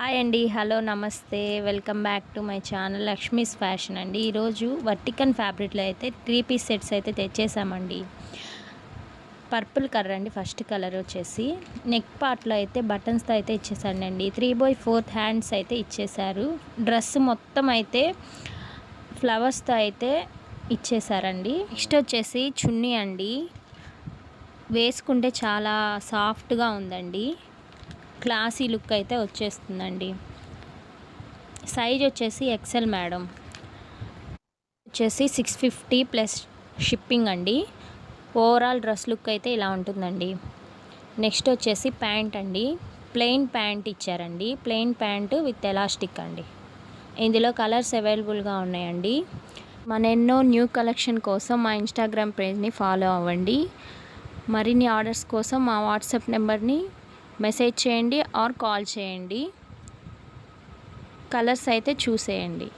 Hi అండి. Hello నమస్తే. Welcome back to my channel Lakshmi's fashion అండి. ఈరోజు వర్టికన్ ఫ్యాబ్రిక్లో అయితే 3 పీస్ సెట్స్ అయితే తెచ్చేసామండి. పర్పుల్ కలర్ అండి. ఫస్ట్ కలర్ వచ్చేసి నెక్ పార్ట్లో అయితే బటన్స్తో అయితే ఇచ్చేసానండి. 3/4 హ్యాండ్స్ అయితే ఇచ్చేసారు. డ్రెస్ మొత్తం అయితే ఫ్లవర్స్తో అయితే ఇచ్చేసారండి. నెక్స్ట్ వచ్చేసి చున్నీ అండి. వేసుకుంటే చాలా సాఫ్ట్గా ఉందండి. క్లాసీ లుక్ అయితే వచ్చేస్తుందండి. సైజ్ వచ్చేసి ఎక్సెల్ మేడం. వచ్చేసి 650 ప్లస్ షిప్పింగ్ అండి. ఓవరాల్ డ్రెస్ లుక్ అయితే ఇలా ఉంటుందండి. నెక్స్ట్ వచ్చేసి ప్యాంట్ అండి. ప్లెయిన్ ప్యాంట్ ఇచ్చారండి. ప్లెయిన్ ప్యాంటు విత్ ఎలాస్టిక్ అండి. ఇందులో కలర్స్ అవైలబుల్గా ఉన్నాయండి. మన ఎన్నో న్యూ కలెక్షన్ కోసం మా ఇన్స్టాగ్రామ్ పేజ్ని ఫాలో అవ్వండి. మరిన్ని ఆర్డర్స్ కోసం మా వాట్సాప్ నెంబర్ని మెసేజ్ చేయండి ఆర్ కాల్ చేయండి. కలర్స్ అయితే చూసేయండి.